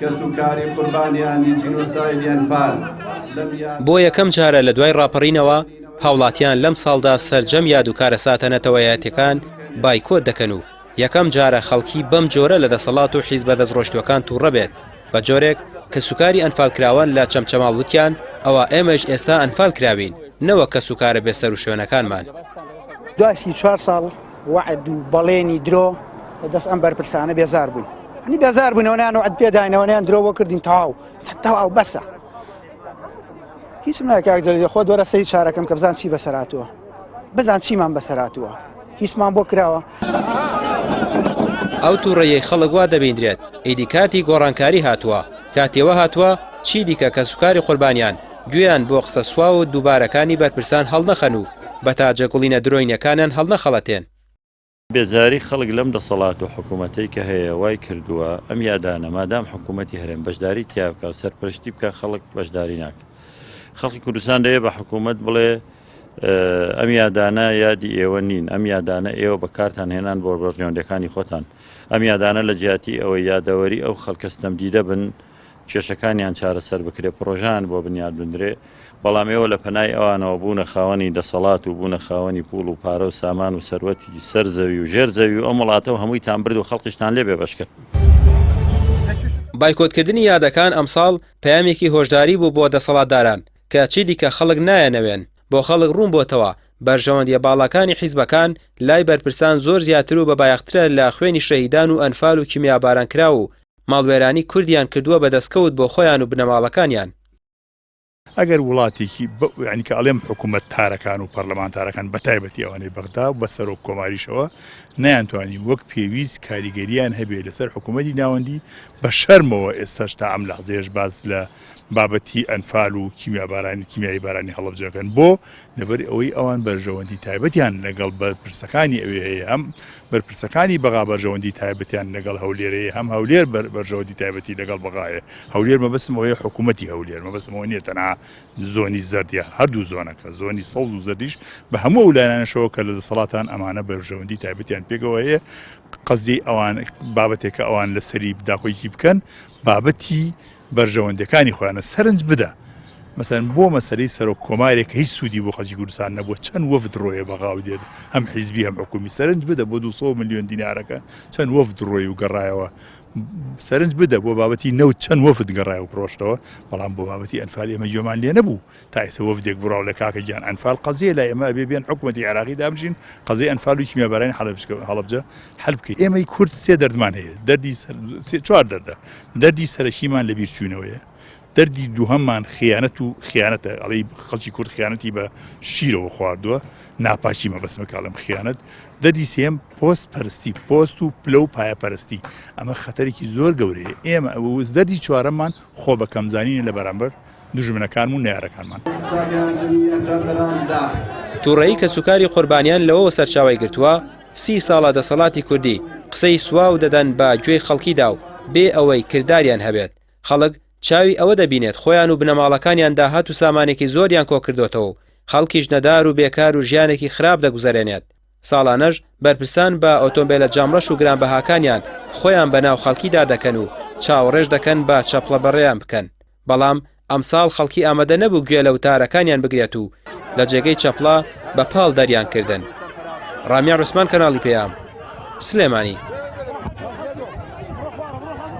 کە سوکاری قوربانیانی جینۆسایدی ئەنفال بۆ یەکەم جارە لە دوای ڕاپەڕینەوە هاوڵاتیان لەم ساڵدا سەرجەم یاد و کارە ساتەنەتەوەیەتەکان بایکۆت دەکەن و یەکەم جارە خەڵکی بەم جۆرە لە دەسەڵات و حیزبە دەستڕۆشتوەکان تووڕە بێت بە جۆرێک کە سوکاری ئەنفالکراوان لە چەمچەماڵ وتیان ئەوە ئێمەش ئێستا ئەنفال کراوین نەوە کە سوکارە بێسەر و شوێنەکانمان دوای 4 ساڵ وعد و بەڵێنی درۆ دەست ئەم بەرپرسانە بێزار بووین هەنی بێزار بوونەوەیان وعد پێداینەوەیان درۆوە کردین تەواو بەسە هیچم نایە کاک جەلیل خۆ دۆرە سەی چارەکەم کە بزان چی بەسەراتووە بزان چیمان بەسەراتووە هیچمان بۆ کراوە ئەو تووڕەیەی خەڵک وا دەبیندرێت ئیدی کاتی گۆڕانکاری هاتووە کاتێوە هاتووە چی دیکە کە سوکاری قوربانیان گوێیان بۆ قسە سوا و دووبارەکانی بەرپرسان هەڵنەخەن و بە تاجە گوڵینە درۆینەکانیان هەڵنەخەڵەتێن بێزاری خەڵک لەم دەسەڵات و حکوومەتەی کە هەیە وای کردووە ئەم یادانە مادام حکوومەتی هەرێم بەشداری تیا بکە و سەرپەرشتی بکە خەڵک بەشداری ناکە خەڵکی کوردستان دەیە بە حکوومەت بڵێ ئەم یادانە یادی ئێوە نین ئەم یادانە ئێوە بەکارتان هێنان بۆ ڕۆژنێوەندەکانی خۆتان ئەم یادانە لە جیاتی ئەوەی یادەوەری ئەو خەڵکەستەم دیدە بن کێشەکانیان چارەسەر بکرێ پرۆژان بۆ بنیاد بندرێ بەڵام ئێوە لە پەنای ئەوانەوە بوونە خاوەنی دەسەڵات و بوونە خاوەنی پوڵ و پارە و سامان و سەروەتی سەرزەوی و ژێرزەوی و ئەو وڵاتەوە هەموویتان برد و خەڵکیشتان لێ بێ بەشکرد بایکۆتکردنی یادەکان ئەمساڵ پەیامێکی هۆشداری بوو بۆ دەسەڵاتداران کە چی دیکە خەڵک نایەنەوێن بۆ خەڵک ڕوون بۆتەوە بەرژەوەندیە باڵەکانی حیزبەکان لای بەرپرسان زۆر زیاتر و بە بایەخترە لە خوێنی شەهیدان و ئەنفال و کیمیابارانکرا و ماڵوێرانی کوردیان کردووە بە دەستکەوت بۆ خۆیان و بنەماڵەکانیان ئەگەر وڵاتێکی ینی کە ئەڵێم حکوومەت تارەکان و پەرلەمانتارەکان بەتایبەتی ئەوانەی بەغدا و بەسەر و کۆماریشەوە نەیانتوانی وەک پێویست کاریگەریان هەبێت لەسەر حکوومەتی ناوەندی بە شەرمەوە ئێستاش تا ئەم لەحزەیەش باز لە بابەتی ئەنفال و کیمیایی بارانی هەڵبجەکەن بۆ لەبەر ئەوەی ئەوان بەرژەوەندی تایبەتیان لەگەڵ بەرپرسەکانی ئەوێ هەیە هەم بەرپرسەکانی بەغا بەرژەوەندی تایبەتیان لەگەڵ هەولێرەیە هەم هەولێر بەرژەوەندی تایبەتی لەگەڵ بەغایە هەولێر مەبەستم ئەوەیە حکوومەتی هەولێر مەبەستمەوە نیە تەنها زۆنی زەردیە هەردوو زۆنەکە زۆنی سەوز و زەردیش بە هەموو ئەولایانەشەوە کە لە دەسەڵاتان ئەمانە بەرژەوەندی تایبەتیان پێکەوە هەیە قەزی ئەوان بابەتێکە ئەوان لەسەری داخۆیکی بکەن بابەتی بەرژەوەندەکانی خۆیانە سەرنج بدە مەسەن بۆ مەسەلەی سەرۆک کۆمارێک هیچ سوودی بۆ خەڵکی کوردستان نەبووە چەند وەفد ڕۆیە بەغاو دێت هەم حیزبی هەم حکومی سەرنج بدە بۆ 200 ملیۆن دینارەکە چەند وەفد ڕۆی و گەڕایەوە سەرنج بدە بۆ بابەتی نەوت چەند وەفد گەڕای و ڕۆشتەوە بەڵام بۆ بابەتی ئەنفال ئێمە گوێمان لێ نەبوو تا ئێستا وەفدێک بڕاو لە کاکە گیان ئەنفال قەزیە لە ئێمە ئەبێ بێن حکوومەتی عێراقی دابژین قەزەی ئەنفال و کیمیابارانی هەڵەبجە حەل بکەین ئێمەی کورد سێ دەردمان هەیە دەردی چوار دەردە دەردی سەرەکیمان لە بیرچوونەوەیە دەردی دووهەممان خیانەت و خیانەتە ئەڵەی خەڵکی کورد خیانەتی بە شیرەوە خواردووە ناپاچی مەبەستمە کاڵم خیانەت دەردی سێم پۆست پەرستی پۆست و پلە و پایە پەرستی ئەمە خەتەرێکی زۆر گەورەیە ئێمە دەردی چوارەممان خۆ بە کەمزانینە لە بەرامبەر دژمنەکانمون و نەیارەکانمان تووڕەیی کە سوکاری قوربانیان لەوەوە سەرچاوی گرتووە 30 ساڵە دەسەڵاتی کوردی قسەی سواو دەدەن بە گوێی خەڵکیدا و بێ ئەوەی کرداریان هەبێت خەڵک چاوی ئەوە دەبینێت خۆیان و بنەماڵەکانیان داهات و سامانێکی زۆریان کۆ کردوتەوە و خەڵکیش نەدار و بێکار و ژیانێکی خراپ دەگوزارێنێت ساڵانەش بەرپرسان بە ئۆتۆمبیلە جامڕەش و گرانبەهاکانیان خۆیان بەناو خەڵکیدا دەکەن و چاوەڕێژ دەکەن بە چەپڵە بەڕێیان بکەن بەڵام ئەمساڵ خەڵکی ئامادە نەبوو گوێ لە وتارەکانیان بگرێت و لە جێگەی چەپڵە بە پاڵ دەریان کردن ڕامیان ڕوسمان کەناڵی پێیام سلێمانی